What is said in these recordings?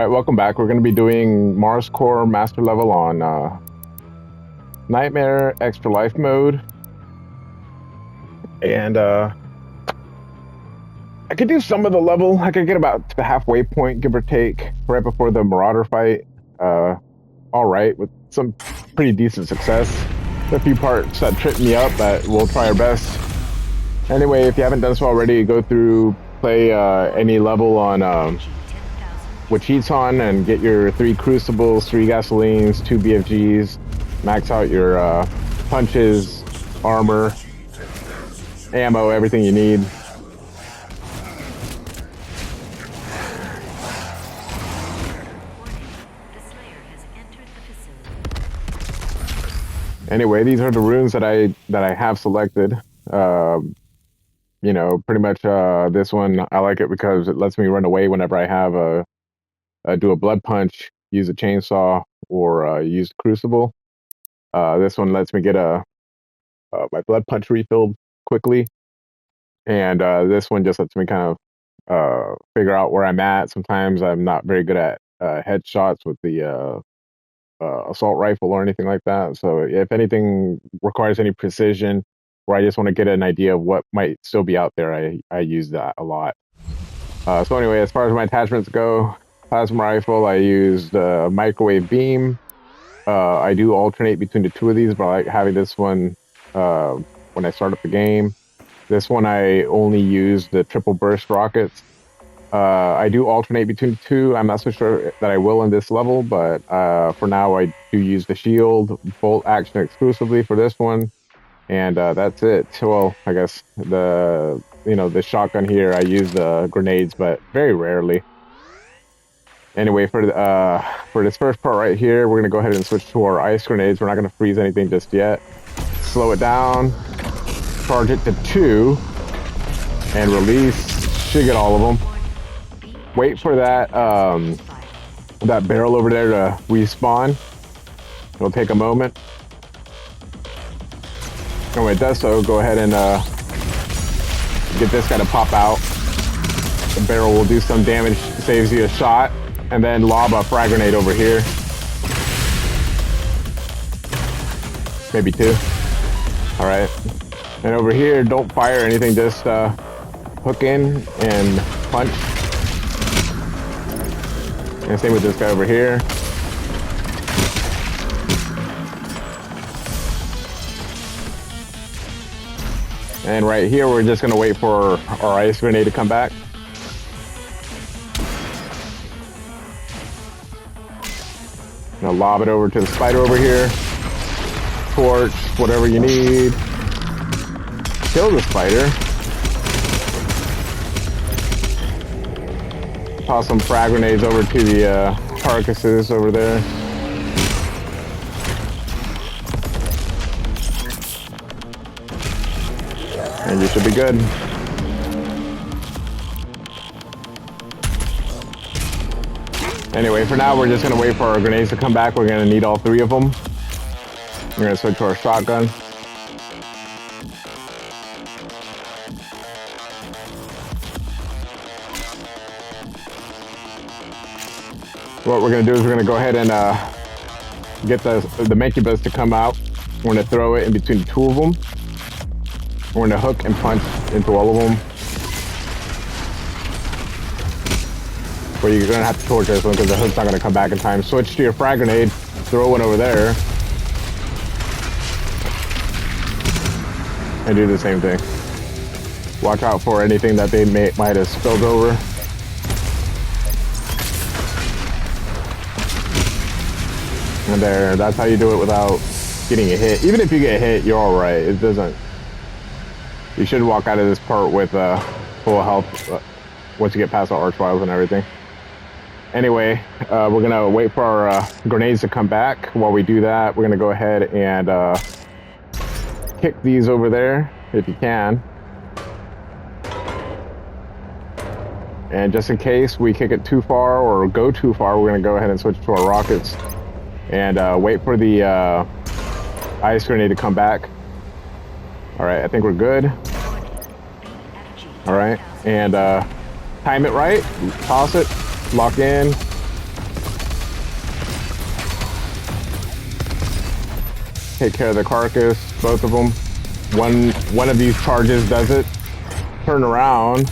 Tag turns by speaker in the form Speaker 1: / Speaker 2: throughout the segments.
Speaker 1: All right, welcome back. We're going to be doing Mars Core Master Level on Nightmare Extra Life mode. And I could do some of the level. I could get about to the halfway point, give or take, right before the Marauder fight. All right, with some pretty decent success. A few parts that tripped me up, but we'll try our best. Anyway, if you haven't done so already, go through, play any level on with cheats on and get your 3 crucibles, 3 gasolines, 2 BFGs, max out your punches, armor, ammo, everything you need. Anyway, these are the runes that I have selected. You know, pretty much this one I like it because it lets me run away whenever I have do a blood punch, use a chainsaw, or use the crucible. This one lets me get my blood punch refilled quickly, and this one just lets me kind of figure out where I'm at. Sometimes I'm not very good at headshots with the assault rifle or anything like that. So if anything requires any precision, or I just want to get an idea of what might still be out there, I use that a lot. So anyway, as far as my attachments go, plasma rifle, I used microwave beam. I do alternate between the 2 of these, but I like having this one when I start up the game. This one I only use the triple burst rockets. I do alternate between the 2. I'm not so sure that I will in this level, but for now I do use the shield, bolt action exclusively for this one, and that's it. Well, I guess the shotgun here, I use the grenades, but very rarely. Anyway, for this first part right here, we're gonna go ahead and switch to our ice grenades. We're not gonna freeze anything just yet. Slow it down, charge it to 2, and release. Should get all of them. Wait for that that barrel over there to respawn. It'll take a moment. And when it does so, go ahead and get this guy to pop out. The barrel will do some damage, saves you a shot, and then lob a frag grenade over here. Maybe 2. All right. And over here, don't fire anything, just hook in and punch. And same with this guy over here. And right here, we're just gonna wait for our ice grenade to come back. Gonna lob it over to the spider over here. Torch, whatever you need. Kill the spider. Toss some frag grenades over to the carcasses over there. And you should be good. Anyway, for now, we're just gonna wait for our grenades to come back. We're gonna need all 3 of them. We're gonna switch to our shotgun. What we're gonna do is we're gonna go ahead and get the Mechibus to come out. We're gonna throw it in between the 2 of them. We're gonna hook and punch into all of them. But you're gonna have to torch this one because the hook's not gonna come back in time. Switch to your frag grenade, throw one over there, and do the same thing. Watch out for anything that they might have spilled over. And there, that's how you do it without getting a hit. Even if you get hit, you're all right. It doesn't. You should walk out of this part with full health once you get past the archviles and everything. Anyway, we're gonna wait for our grenades to come back. While we do that, we're gonna go ahead and kick these over there if you can. And just in case we kick it too far or go too far, we're gonna go ahead and switch to our rockets and wait for the ice grenade to come back. All right, I think we're good. All right, and time it right, toss it, lock in, take care of the carcass, both of them. One of these charges does it. Turn around.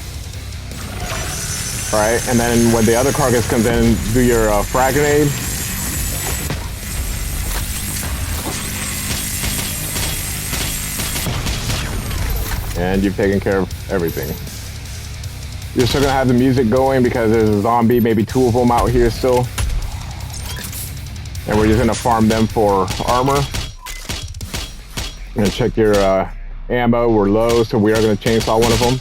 Speaker 1: All right, and then when the other carcass comes in, do your frag grenade. And you've taken care of everything. You're still gonna have the music going because there's a zombie, maybe 2 of them out here still. And we're just gonna farm them for armor. And check your ammo, we're low, so we are gonna chainsaw one of them.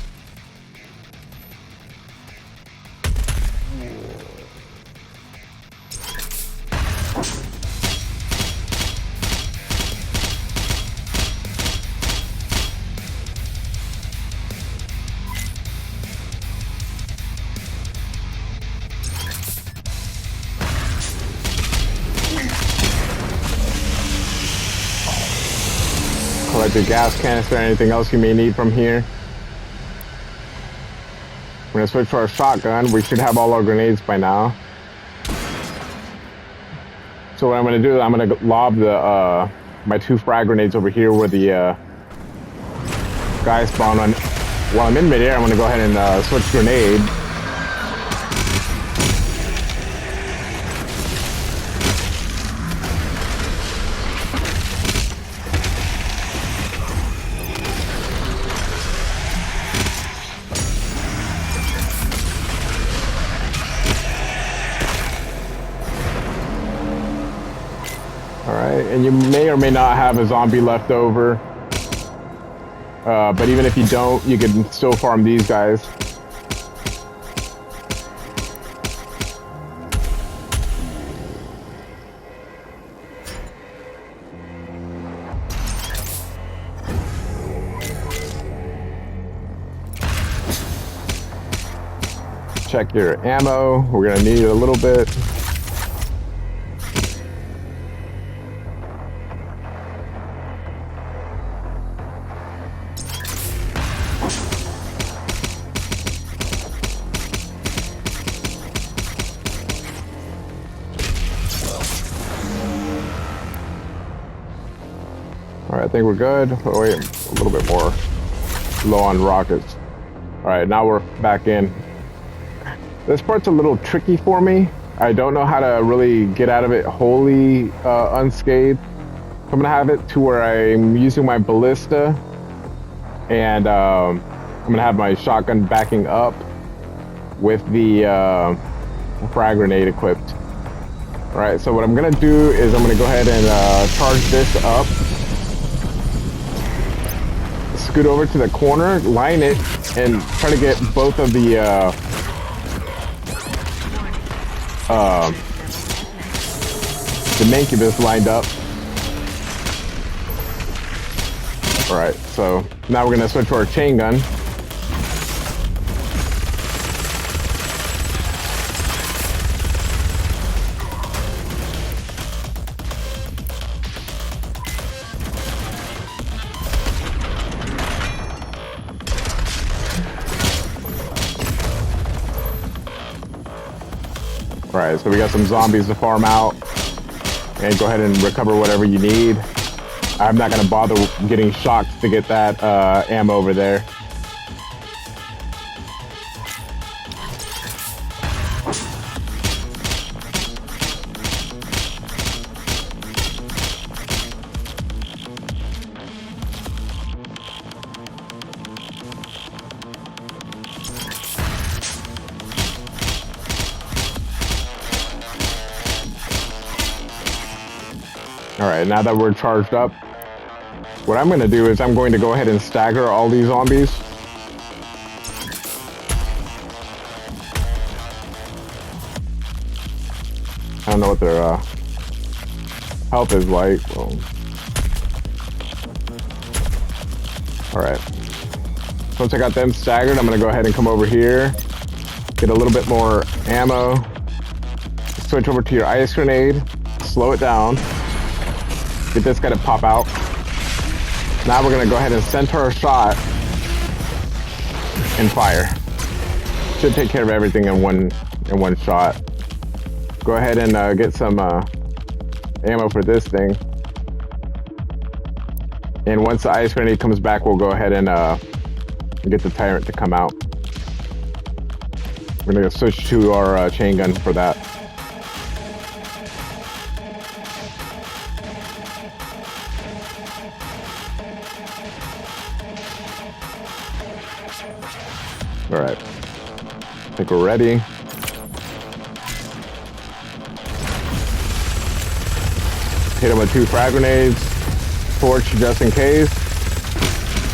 Speaker 1: Collect your gas canister, anything else you may need from here. We're gonna switch to our shotgun. We should have all our grenades by now. So what I'm gonna do is I'm gonna lob the my 2 frag grenades over here where the guy spawned on. While I'm in midair, I'm gonna go ahead and switch grenade. And you may or may not have a zombie left over. But even if you don't, you can still farm these guys. Check your ammo. We're gonna need a little bit. All right, I think we're good. Oh, wait, a little bit more low on rockets. All right, now we're back in. This part's a little tricky for me. I don't know how to really get out of it wholly unscathed. I'm gonna have it to where I'm using my ballista, and I'm gonna have my shotgun backing up with the frag grenade equipped. All right, so what I'm gonna do is I'm gonna go ahead and charge this up. Scoot over to the corner, line it, and try to get both of the Mancubus lined up. All right, so now we're gonna switch to our chain gun. Alright, so we got some zombies to farm out. And go ahead and recover whatever you need. I'm not going to bother getting shocked to get that ammo over there. Alright, now that we're charged up, what I'm going to do is I'm going to go ahead and stagger all these zombies. I don't know what their health is like. Well, alright. Once I got them staggered, I'm going to go ahead and come over here, get a little bit more ammo, switch over to your ice grenade, slow it down. Get this guy to pop out. Now we're gonna go ahead and center our shot and fire. Should take care of everything in one shot. Go ahead and get some ammo for this thing. And once the ice grenade comes back, we'll go ahead and get the tyrant to come out. We're gonna switch to our chain gun for that. All right, I think we're ready. Hit him with 2 frag grenades, torch just in case,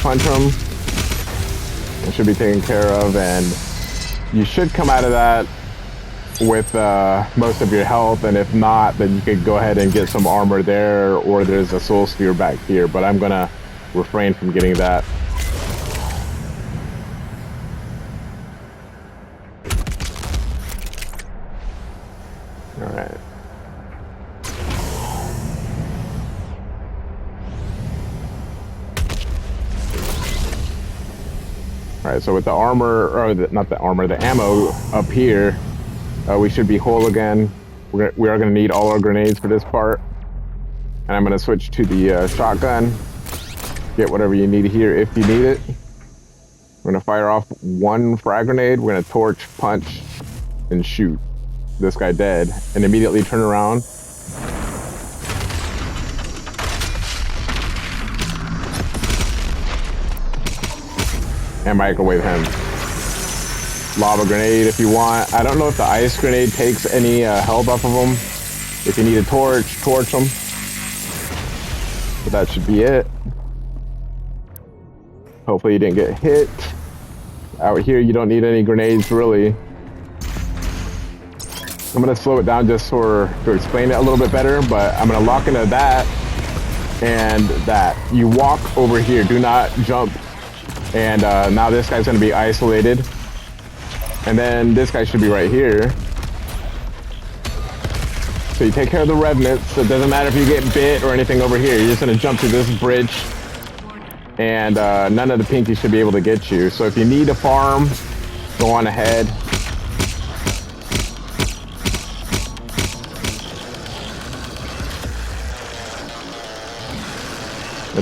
Speaker 1: punch him. It should be taken care of, and you should come out of that with most of your health, and if not, then you could go ahead and get some armor there, or there's a soul sphere back here, but I'm gonna refrain from getting that. All right. All right, so with the armor, or not the armor, the ammo up here, we should be whole again. We are gonna need all our grenades for this part. And I'm gonna switch to the shotgun. Get whatever you need here if you need it. We're gonna fire off 1 frag grenade. We're gonna torch, punch, and shoot this guy dead. And immediately turn around. And microwave him. Lava grenade if you want. I don't know if the ice grenade takes any health off of them. If you need a torch, torch them. But that should be it. Hopefully you didn't get hit. Out here you don't need any grenades really. I'm gonna slow it down just to explain it a little bit better, but I'm gonna lock into that and that. You walk over here, do not jump. And now this guy's gonna be isolated. And then this guy should be right here. So you take care of the revenants. It doesn't matter if you get bit or anything over here. You're just gonna jump through this bridge. And none of the pinkies should be able to get you. So if you need to farm, go on ahead.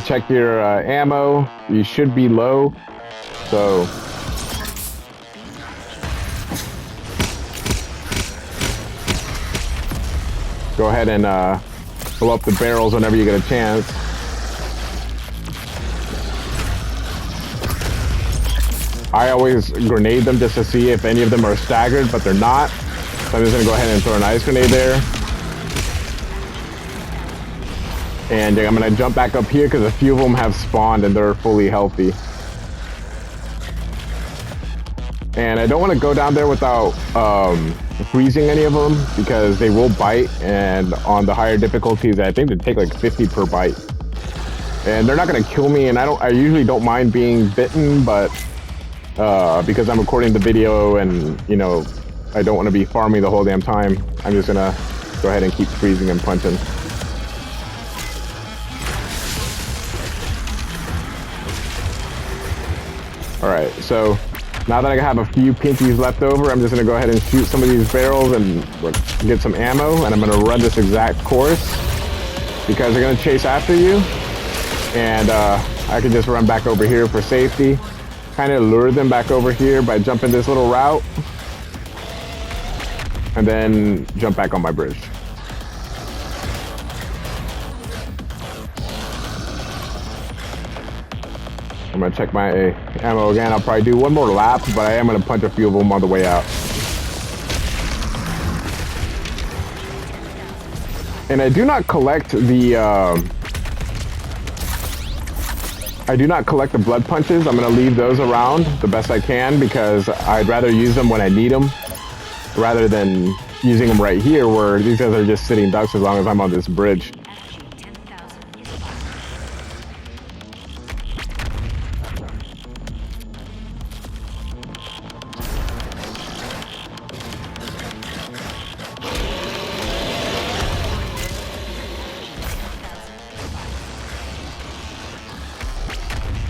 Speaker 1: Check your ammo. You should be low. So go ahead and fill up the barrels whenever you get a chance. I always grenade them just to see if any of them are staggered, but they're not. So I'm just gonna go ahead and throw an ice grenade there. And I'm gonna jump back up here because a few of them have spawned and they're fully healthy. And I don't want to go down there without freezing any of them because they will bite, and on the higher difficulties I think they take like 50 per bite. And they're not gonna kill me, and I usually don't mind being bitten, but because I'm recording the video and you know I don't want to be farming the whole damn time, I'm just gonna go ahead and keep freezing and punching. Alright, so now that I have a few pinkies left over, I'm just going to go ahead and shoot some of these barrels and get some ammo, and I'm going to run this exact course because they're going to chase after you, and I can just run back over here for safety, kind of lure them back over here by jumping this little route, and then jump back on my bridge. I'm gonna check my ammo again. I'll probably do one more lap, but I am gonna punch a few of them on the way out. And I do not collect the blood punches. I'm gonna leave those around the best I can because I'd rather use them when I need them rather than using them right here where these guys are just sitting ducks as long as I'm on this bridge.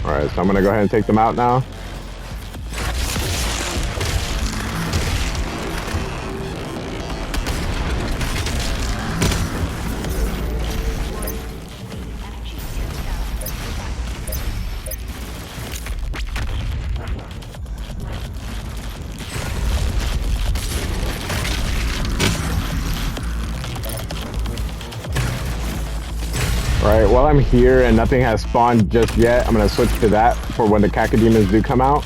Speaker 1: Alright, so I'm gonna go ahead and take them out now. Alright, while I'm here and nothing has spawned just yet, I'm going to switch to that for when the cacodemons do come out.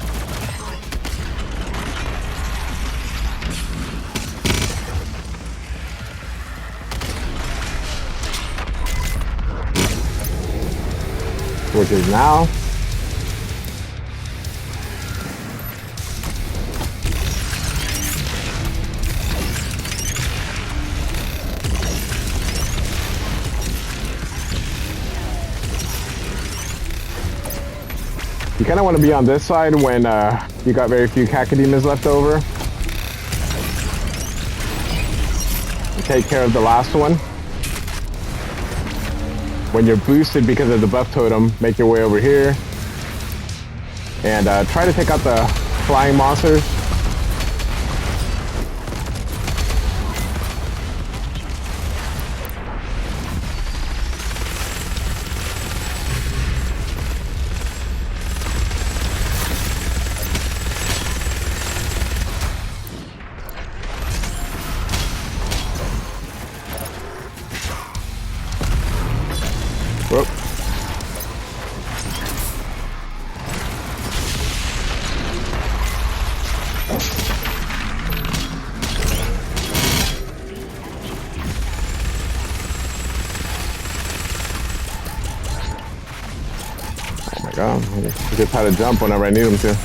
Speaker 1: Which is now. You kind of want to be on this side when you got very few cacodemons left over. Take care of the last one. When you're boosted because of the buff totem, make your way over here. And try to take out the flying monsters. Whoop. Oh my god, he gets how to jump whenever I need him to.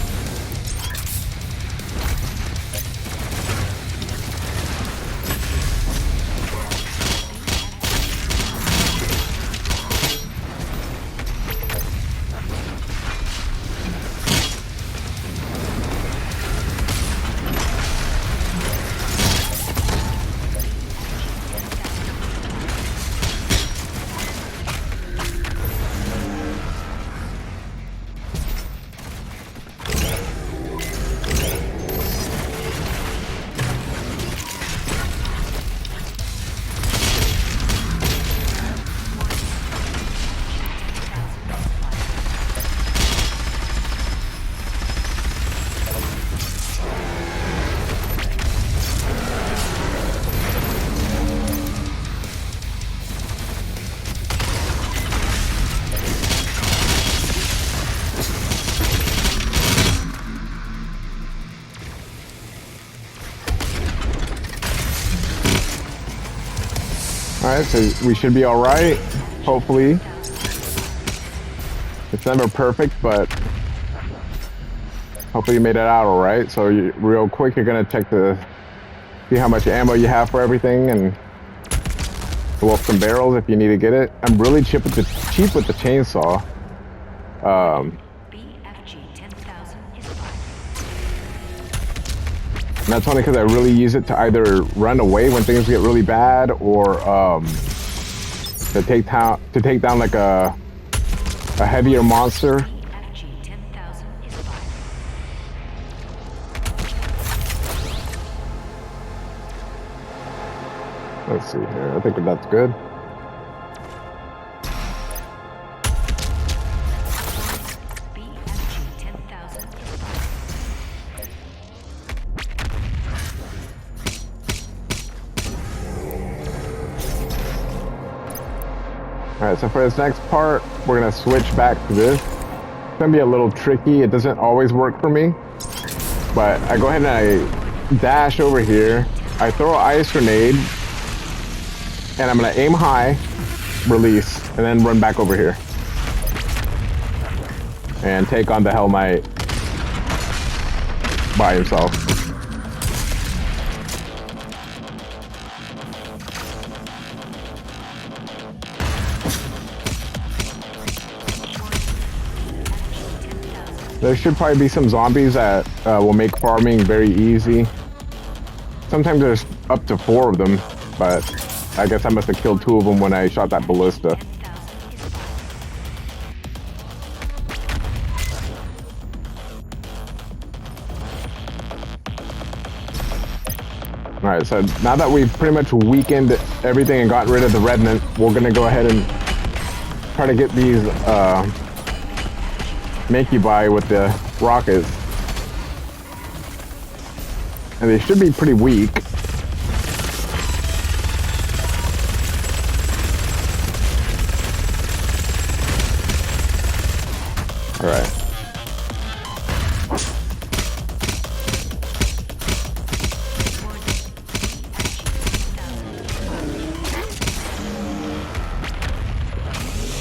Speaker 1: Alright, so we should be alright, hopefully. It's never perfect, but hopefully you made it out alright. So real quick, you're going to check to see how much ammo you have for everything and blow up some barrels if you need to get it. I'm really cheap with the chainsaw. And that's only because I really use it to either run away when things get really bad, or to take down like a heavier monster. Let's see here. I think that's good. Alright, so for this next part, we're going to switch back to this. It's going to be a little tricky. It doesn't always work for me. But I go ahead and I dash over here. I throw an ice grenade. And I'm going to aim high, release, and then run back over here. And take on the Hell Knight by himself. There should probably be some zombies that will make farming very easy. Sometimes there's up to 4 of them, but I guess I must have killed 2 of them when I shot that ballista. Alright, so now that we've pretty much weakened everything and gotten rid of the remnant, we're gonna go ahead and try to get these make you buy with the rockets. And they should be pretty weak. All right.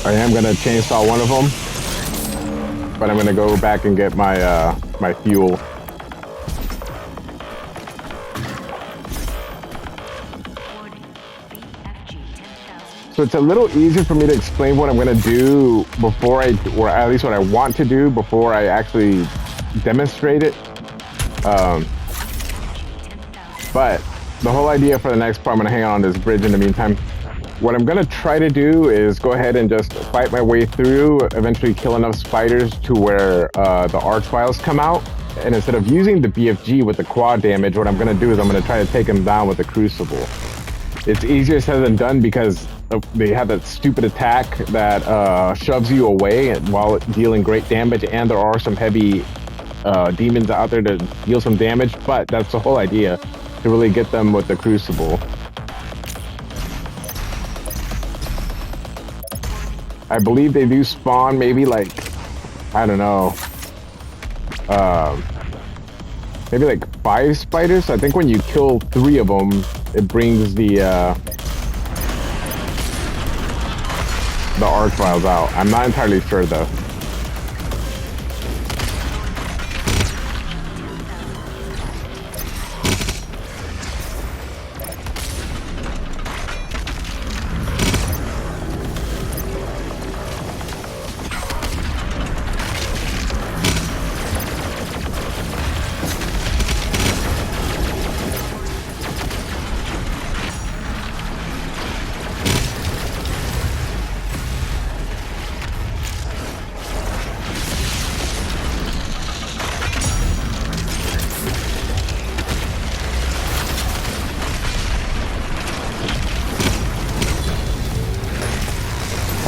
Speaker 1: I am gonna chainsaw one of them, but I'm gonna go back and get my my fuel. So it's a little easier for me to explain what I'm gonna do before or at least what I want to do before I actually demonstrate it. But the whole idea for the next part, I'm gonna hang out on this bridge in the meantime. What I'm gonna try to do is go ahead and just fight my way through, eventually kill enough spiders to where the Archviles come out. And instead of using the BFG with the quad damage, what I'm gonna do is I'm gonna try to take them down with the Crucible. It's easier said than done because they have that stupid attack that shoves you away while dealing great damage, and there are some heavy demons out there to deal some damage, but that's the whole idea, to really get them with the Crucible. I believe they do spawn maybe like, I don't know, maybe like 5 spiders. I think when you kill 3 of them, it brings the Archviles out. I'm not entirely sure though.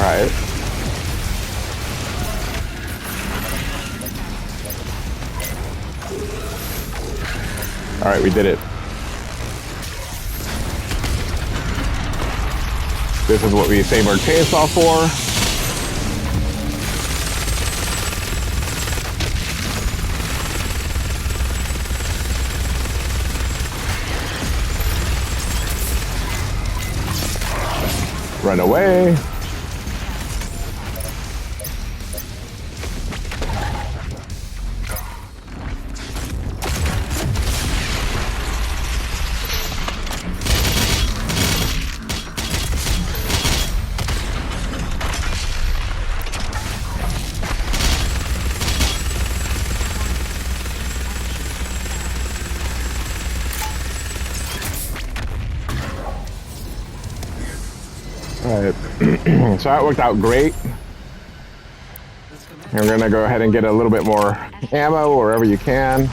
Speaker 1: Alright. Alright, we did it. This is what we save our chainsaw for. Run away. Alright, so that worked out great. I'm gonna go ahead and get a little bit more ammo wherever you can.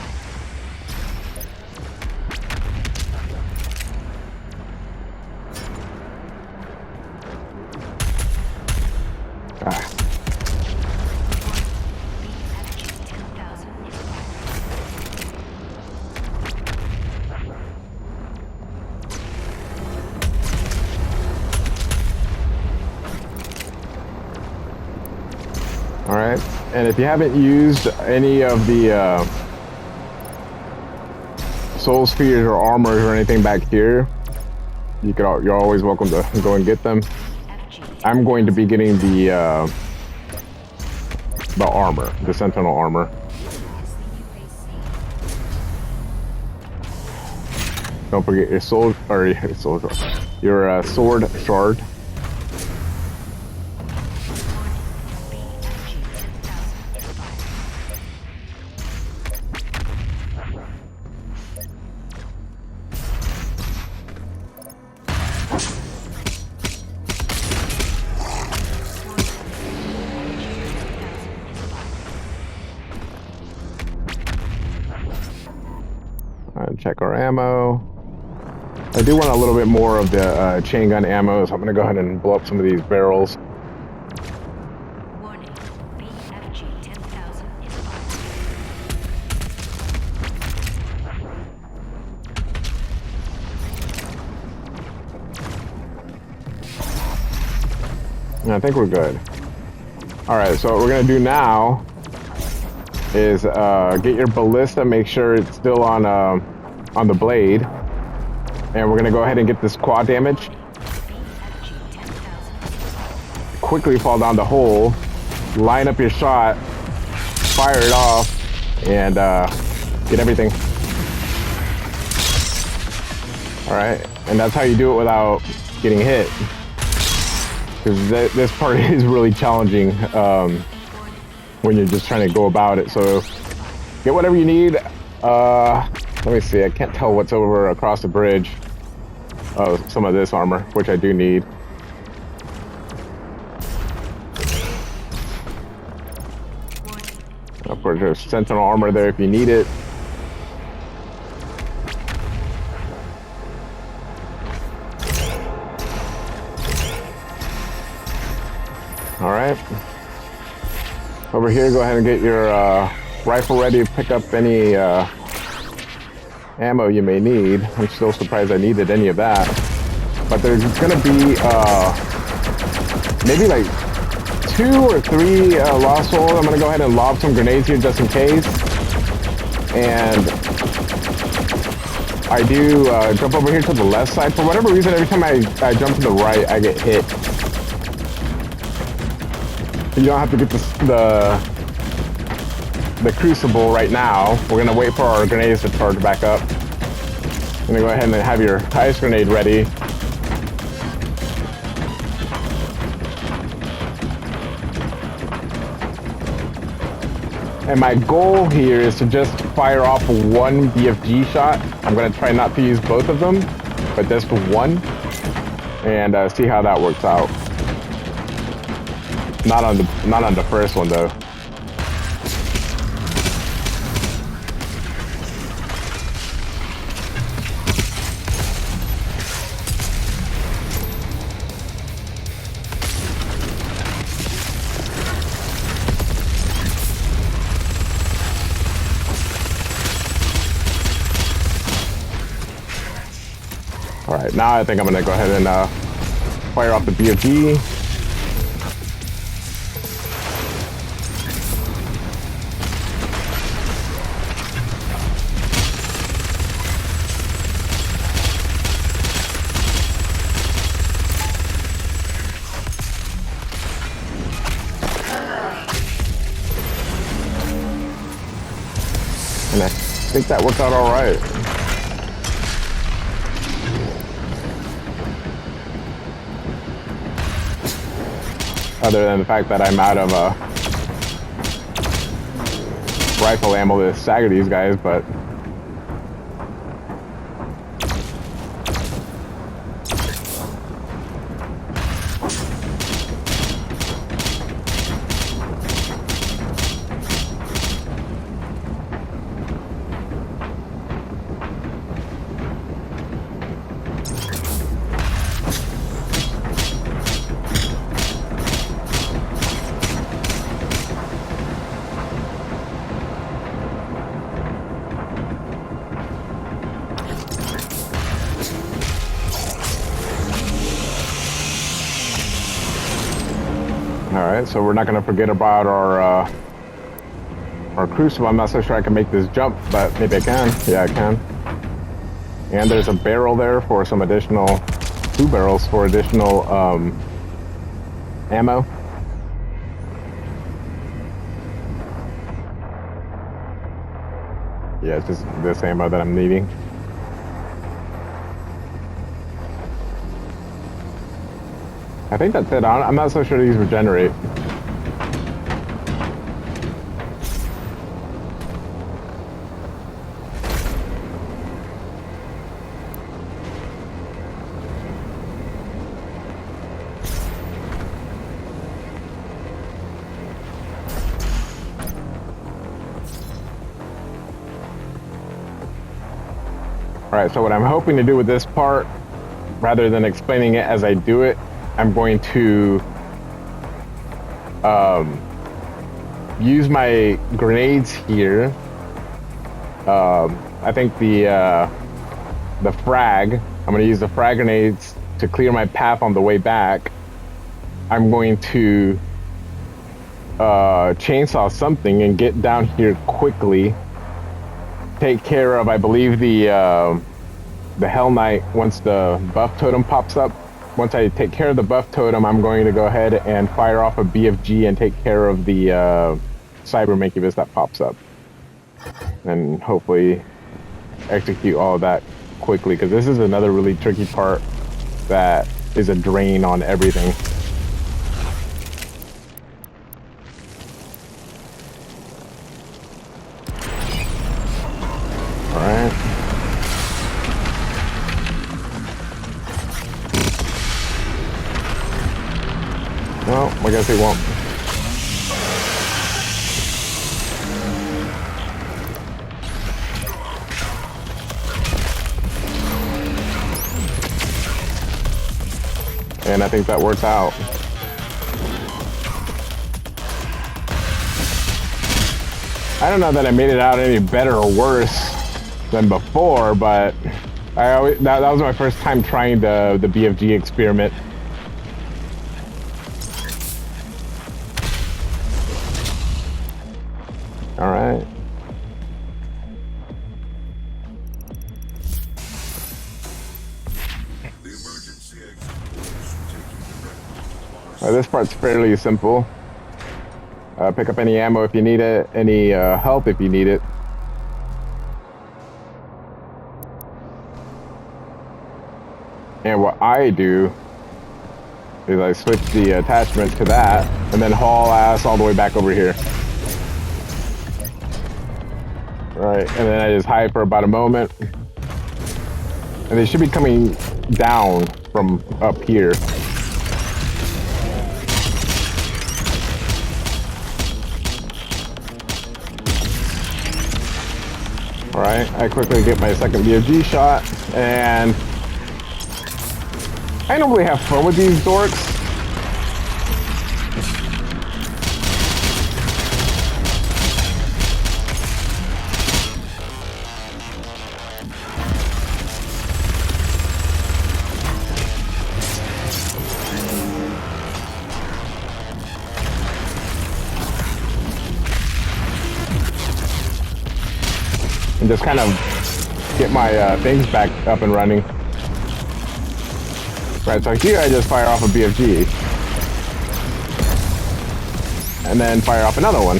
Speaker 1: Alright, and if you haven't used any of the soul spheres or armors or anything back here, you're always welcome to go and get them. I'm going to be getting the armor, the Sentinel armor. Don't forget your sword shard. Check our ammo. I do want a little bit more of the chain gun ammo, so I'm gonna go ahead and blow up some of these barrels.
Speaker 2: Warning, BFG 10,000 is
Speaker 1: I think we're good. Alright, so what we're gonna do now is get your ballista, make sure it's still on the blade, and we're gonna go ahead and get this quad damage.
Speaker 2: BFG 10,000.
Speaker 1: Quickly fall down the hole, line up your shot, fire it off, and get everything. All right, and that's how you do it without getting hit. Because this part is really challenging when you're just trying to go about it. So get whatever you need. Let me see. I can't tell what's over across the bridge. Oh, some of this armor, which I do need. Of course, there's sentinel armor there if you need it. All right. Over here, go ahead and get your rifle ready to pick up any ammo you may need. I'm still surprised I needed any of that. But there's going to be maybe like 2 or 3 lost souls. I'm going to go ahead and lob some grenades here just in case. And I do jump over here to the left side. For whatever reason, every time I jump to the right, I get hit. You don't have to get the crucible right now. We're gonna wait for our grenades to charge back up. I'm gonna go ahead and have your ice grenade ready. And my goal here is to just fire off 1 BFG shot. I'm gonna try not to use both of them, but just 1, and see how that works out. Not on the first one though. All right, now I think I'm gonna go ahead and fire off the BFG. And I think that worked out all right. Other than the fact that I'm out of rifle ammo to stagger these guys, but Alright, so we're not going to forget about our crucible. I'm not so sure I can make this jump, but maybe I can. Yeah, I can. And there's a barrel there for some additional, 2 barrels for additional ammo. Yeah, it's just this ammo that I'm needing. I think that's it. I'm not so sure these regenerate. Alright, so what I'm hoping to do with this part, rather than explaining it as I do it, I'm going to use my grenades here. I think the frag, I'm going to use the frag grenades to clear my path on the way back. I'm going to chainsaw something and get down here quickly. Take care of, I believe, the Hell Knight once the buff totem pops up. Once I take care of the buff totem, I'm going to go ahead and fire off a BFG and take care of the Cyber Mancubus that pops up. And hopefully execute all of that quickly, because this is another really tricky part that is a drain on everything. Alright. Well, I guess he won't. And I think that works out. I don't know that I made it out any better or worse than before, but that was my first time trying the BFG experiment. All right. This part's fairly simple. Pick up any ammo if you need it, any health if you need it. And what I do is I switch the attachment to that and then haul ass all the way back over here. Right, and then I just hide for about a moment. And they should be coming down from up here. Alright, I quickly get my second BFG shot, and I normally have fun with these dorks. And just kind of get my things back up and running. Right, so here I just fire off a BFG. And then fire off another one.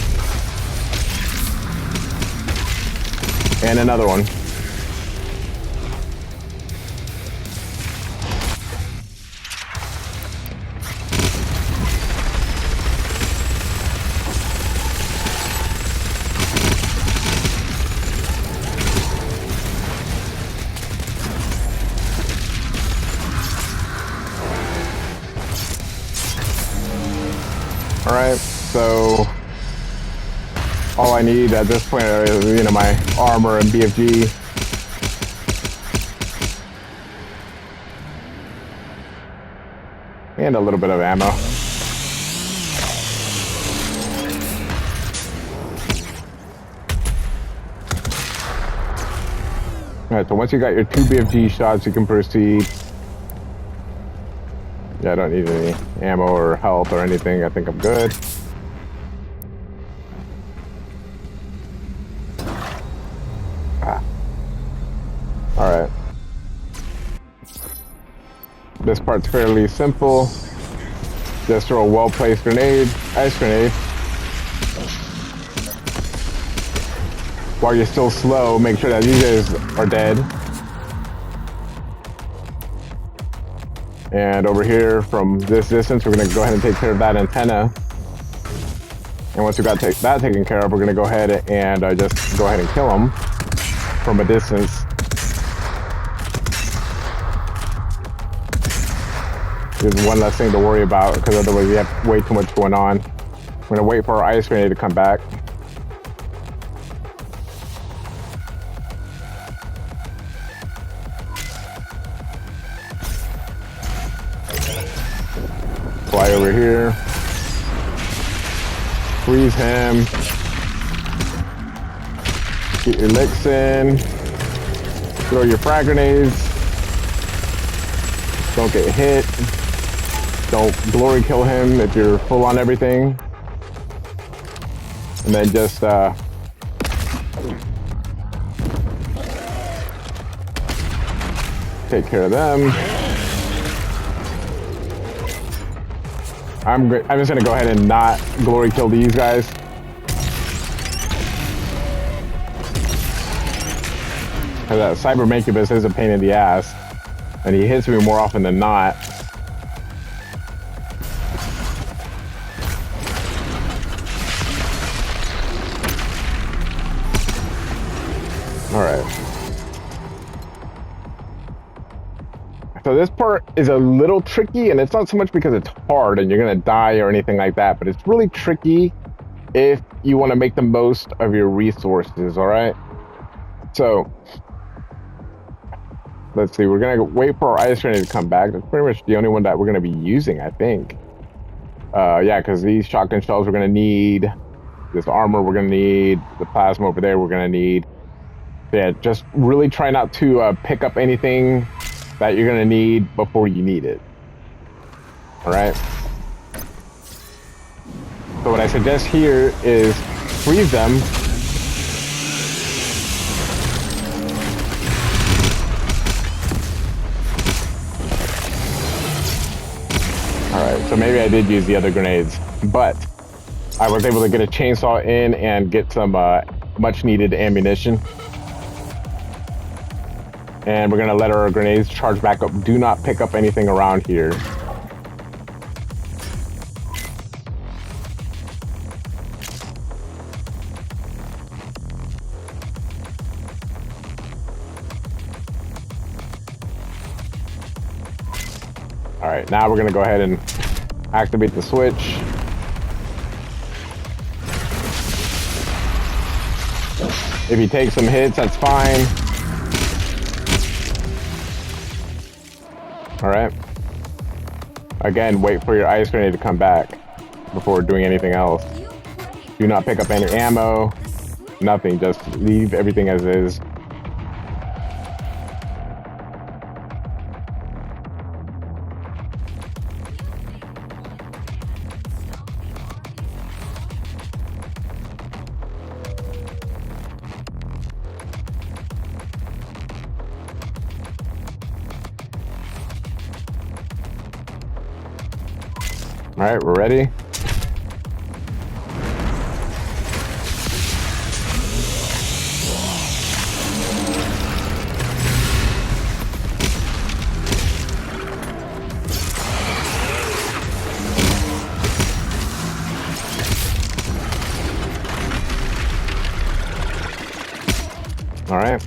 Speaker 1: And another one. Alright, so all I need at this point is, you know, my armor and BFG. And a little bit of ammo. Alright, so once you got your 2 BFG shots, you can proceed. Yeah, I don't need any ammo or health or anything. I think I'm good. Alright. This part's fairly simple. Just throw a well-placed grenade, ice grenade. While you're still slow, make sure that you guys are dead. And over here, from this distance, we're going to go ahead and take care of that antenna. And once we got that taken care of, we're going to go ahead and just go ahead and kill them from a distance. There's one less thing to worry about, because otherwise we have way too much going on. We're going to wait for our ice grenade to come back. Fly over here, freeze him, get your licks in, throw your frag grenades, don't get hit, don't glory kill him if you're full on everything. And then just take care of them. I'm just gonna go ahead and not glory kill these guys. That Cyber Mancubus is a pain in the ass, and he hits me more often than not. All right. So this part is a little tricky, and it's not so much because it's hard and you're gonna die or anything like that, but it's really tricky if you want to make the most of your resources. All right. So let's see, we're gonna wait for our ice grenade to come back. That's pretty much the only one that we're gonna be using, I think. Yeah, because these shotgun shells we're gonna need, this armor we're gonna need, the plasma over there we're gonna need. Yeah, just really try not to pick up anything that you're gonna need before you need it. All right. So what I suggest here is freeze them. So maybe I did use the other grenades, but I was able to get a chainsaw in and get some much needed ammunition. And we're gonna let our grenades charge back up. Do not pick up anything around here. All right, now we're gonna go ahead and activate the switch. If you take some hits, that's fine. All right. Again, wait for your ice grenade to come back before doing anything else. Do not pick up any ammo, nothing, just leave everything as is. All right, we're ready. All right.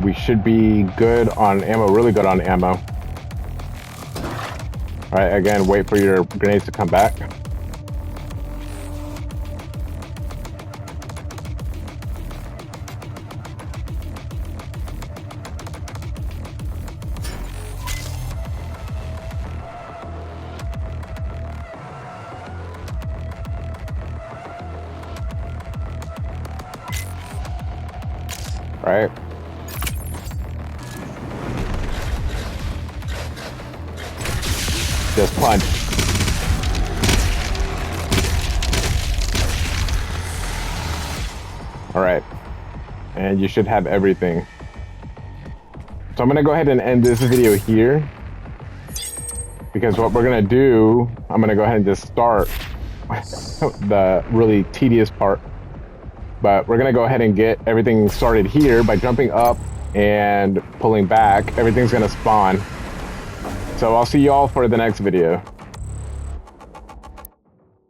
Speaker 1: We should be good on ammo, really good on ammo. All right, again, wait for your grenades to come back. All right. Just punch. All right. And you should have everything. So I'm going to go ahead and end this video here. Because what we're going to do, I'm going to go ahead and just start the really tedious part. But we're going to go ahead and get everything started here by jumping up and pulling back. Everything's going to spawn. So I'll see you all for the next video.